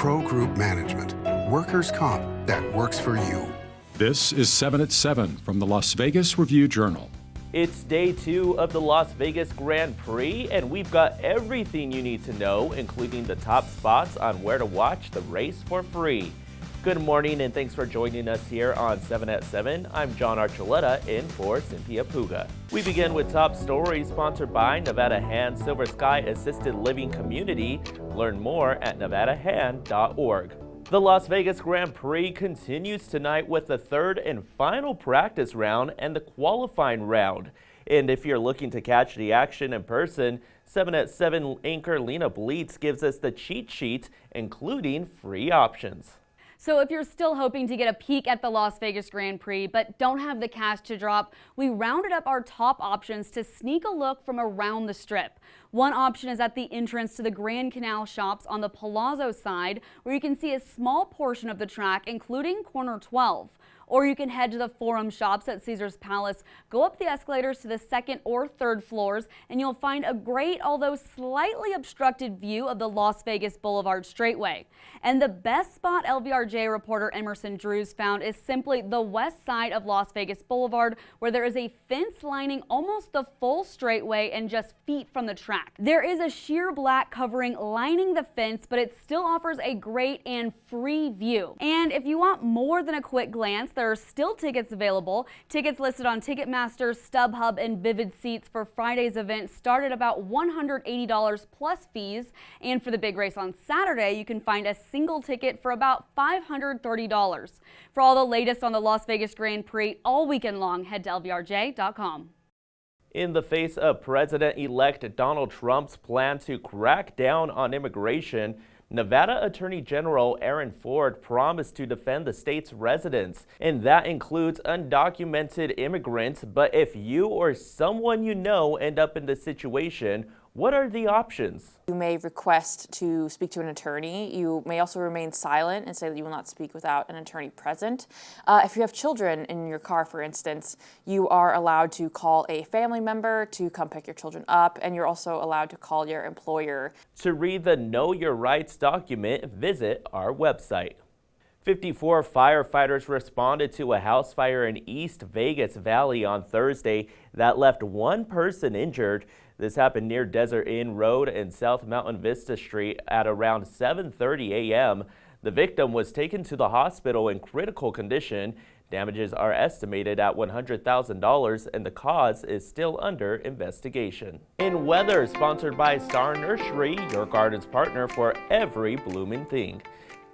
Pro Group Management. Workers' comp that works for you. This is 7 at 7 from the Las Vegas Review-Journal. It's day 2 of the Las Vegas Grand Prix, and we've got everything you need to know, including the top spots on where to watch the race for free. Good morning, and thanks for joining us here on 7 at 7. I'm John Archuleta in for Cynthia Puga. We begin with top stories sponsored by Nevada Hand Silver Sky Assisted Living Community. Learn more at nevadahand.org. The Las Vegas Grand Prix continues tonight with the third and final practice round and the qualifying round. And if you're looking to catch the action in person, 7 at 7 anchor Lena Bleets gives us the cheat sheet, including free options. So if you're still hoping to get a peek at the Las Vegas Grand Prix but don't have the cash to drop, we rounded up our top options to sneak a look from around the Strip. One option is at the entrance to the Grand Canal shops on the Palazzo side, where you can see a small portion of the track, including corner 12. Or you can head to the Forum shops at Caesar's Palace, go up the escalators to the second or third floors, and you'll find a great, although slightly obstructed view of the Las Vegas Boulevard Straightway. And the best spot LVRJ reporter Emerson Drews found is simply the west side of Las Vegas Boulevard, where there is a fence lining almost the full straightway and just feet from the track. There is a sheer black covering lining the fence, but it still offers a great and free view. And if you want more than a quick glance, there are still tickets available. Tickets listed on Ticketmaster, StubHub, and Vivid Seats for Friday's event start at about $180 plus fees. And for the big race on Saturday, you can find a single ticket for about $530. For all the latest on the Las Vegas Grand Prix all weekend long, head to lvrj.com. In the face of President-elect Donald Trump's plan to crack down on immigration, Nevada Attorney General Aaron Ford promised to defend the state's residents, and that includes undocumented immigrants. But if you or someone you know end up in this situation, what are the options? You may request to speak to an attorney. You may also remain silent and say that you will not speak without an attorney present. If you have children in your car, for instance, you are allowed to call a family member to come pick your children up, and you're also allowed to call your employer. To read the Know Your Rights document, visit our website. 54 firefighters responded to a house fire in East Vegas Valley on Thursday that left one person injured. This happened near Desert Inn Road and South Mountain Vista Street at around 7:30 a.m. The victim was taken to the hospital in critical condition. Damages are estimated at $100,000 and the cause is still under investigation. In weather, sponsored by Star Nursery, your garden's partner for every blooming thing.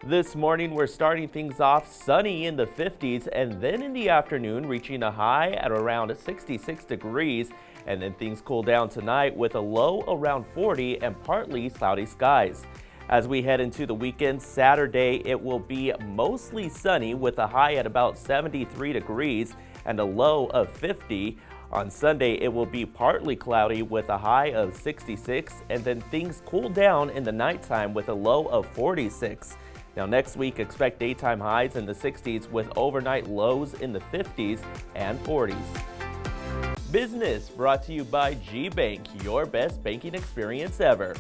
This morning, we're starting things off sunny in the 50s and then in the afternoon reaching a high at around 66 degrees. And then things cool down tonight with a low around 40 and partly cloudy skies. As we head into the weekend, Saturday, it will be mostly sunny with a high at about 73 degrees and a low of 50. On Sunday, it will be partly cloudy with a high of 66, and then things cool down in the nighttime with a low of 46. Now next week, expect daytime highs in the 60s with overnight lows in the 50s and 40s. Business brought to you by G-Bank, your best banking experience ever.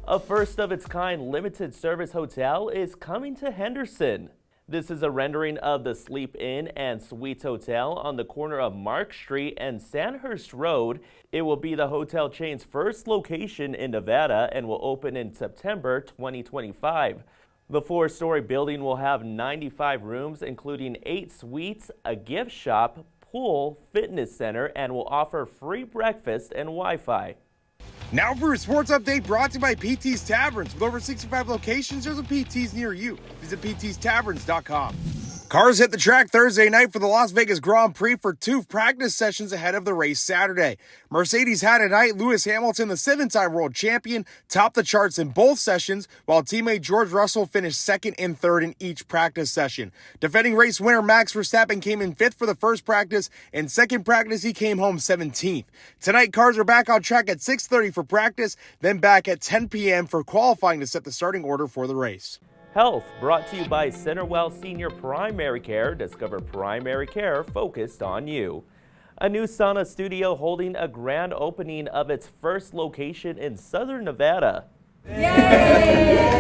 A first-of-its-kind limited-service hotel is coming to Henderson. This is a rendering of the Sleep Inn and Suites Hotel on the corner of Mark Street and Sandhurst Road. It will be the hotel chain's first location in Nevada and will open in September 2025. The 4-story building will have 95 rooms, including 8 suites, a gift shop, pool, fitness center, and will offer free breakfast and Wi-Fi. Now for a sports update brought to you by PT's Taverns. With over 65 locations, there's a PT's near you. Visit ptstaverns.com. Cars hit the track Thursday night for the Las Vegas Grand Prix for 2 practice sessions ahead of the race Saturday. Mercedes had a night. Lewis Hamilton, the 7-time world champion, topped the charts in both sessions, while teammate George Russell finished 2nd and 3rd in each practice session. Defending race winner Max Verstappen came in 5th for the first practice, and second practice he came home 17th. Tonight, cars are back on track at 6:30 for practice, then back at 10 p.m. for qualifying to set the starting order for the race. Health brought to you by Centerwell Senior Primary Care. Discover primary care focused on you. A new sauna studio holding a grand opening of its first location in Southern Nevada. Yay!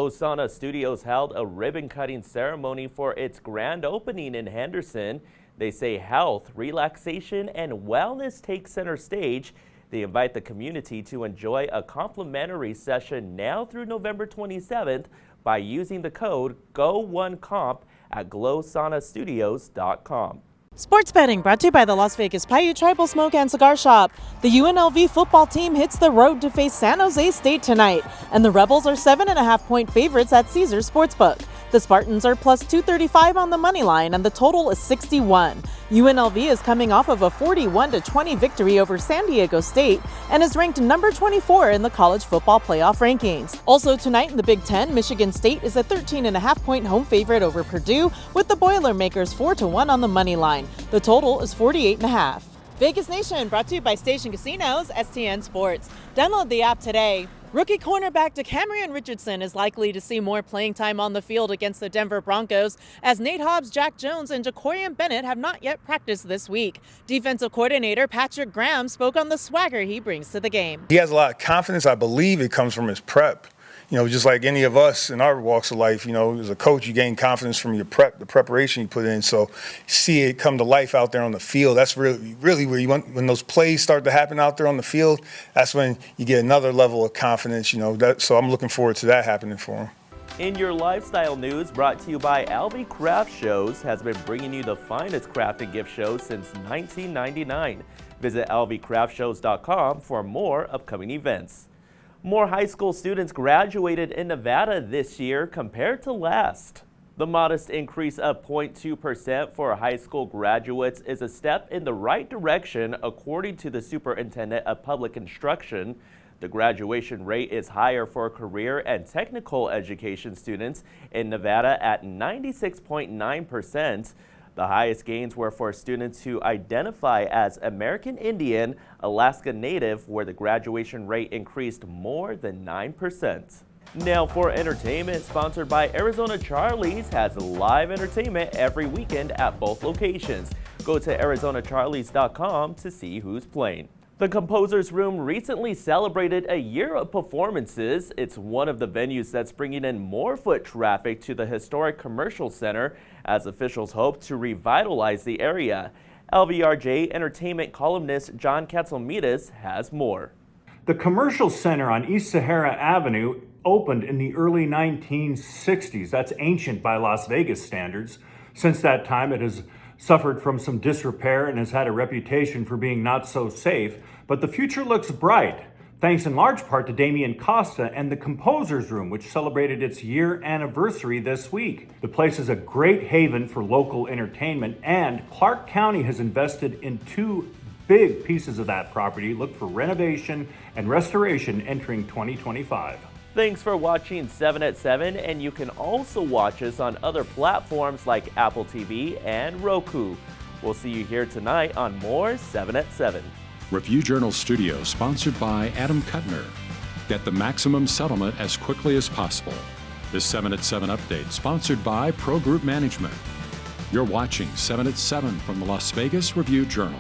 Glow Sauna Studios held a ribbon-cutting ceremony for its grand opening in Henderson. They say health, relaxation, and wellness take center stage. They invite the community to enjoy a complimentary session now through November 27th by using the code GO1COMP at glowsaunastudios.com. Sports betting brought to you by the Las Vegas Paiute Tribal Smoke and Cigar Shop. The UNLV football team hits the road to face San Jose State tonight, and the Rebels are 7.5-point favorites at Caesars Sportsbook. The Spartans are plus 235 on the money line, and the total is 61. UNLV is coming off of a 41-20 victory over San Diego State and is ranked number 24 in the college football playoff rankings. Also tonight in the Big Ten, Michigan State is a 13.5-point home favorite over Purdue, with the Boilermakers 4-1 on the money line. The total is 48.5. Vegas Nation brought to you by Station Casinos, STN Sports. Download the app today. Rookie cornerback DeCamerion Richardson is likely to see more playing time on the field against the Denver Broncos, as Nate Hobbs, Jack Jones, and Jacorian Bennett have not yet practiced this week. Defensive coordinator Patrick Graham spoke on the swagger he brings to the game. He has a lot of confidence. I believe it comes from his prep. You know, just like any of us in our walks of life, you know, as a coach, you gain confidence from your prep, the preparation you put in. So see it come to life out there on the field. That's really where you want, when those plays start to happen out there on the field, that's when you get another level of confidence, you know. So I'm looking forward to that happening for him. In your lifestyle news, brought to you by Alvy Craft Shows, has been bringing you the finest craft and gift shows since 1999. Visit alvycraftshows.com for more upcoming events. More high school students graduated in Nevada this year compared to last. The modest increase of 0.2% for high school graduates is a step in the right direction, according to the Superintendent of Public Instruction. The graduation rate is higher for career and technical education students in Nevada at 96.9%. The highest gains were for students who identify as American Indian, Alaska Native, where the graduation rate increased more than 9%. Now for entertainment, sponsored by Arizona Charlie's, has live entertainment every weekend at both locations. Go to ArizonaCharlies.com to see who's playing. The Composer's Room recently celebrated a year of performances. It's one of the venues that's bringing in more foot traffic to the historic commercial center as officials hope to revitalize the area. LVRJ entertainment columnist John Katzelmidas has more. The commercial center on East Sahara Avenue opened in the early 1960s. That's ancient by Las Vegas standards. Since that time, it has suffered from some disrepair and has had a reputation for being not so safe, but the future looks bright, thanks in large part to Damian Costa and the Composer's Room, which celebrated its year anniversary this week. The place is a great haven for local entertainment, and Clark County has invested in 2 big pieces of that property. Look for renovation and restoration entering 2025. Thanks for watching 7 at 7, and you can also watch us on other platforms like Apple TV and Roku. We'll see you here tonight on more 7 at 7. Review Journal Studio, sponsored by Adam Kuttner. Get the maximum settlement as quickly as possible. This 7 at 7 update, sponsored by Pro Group Management. You're watching 7 at 7 from the Las Vegas Review Journal.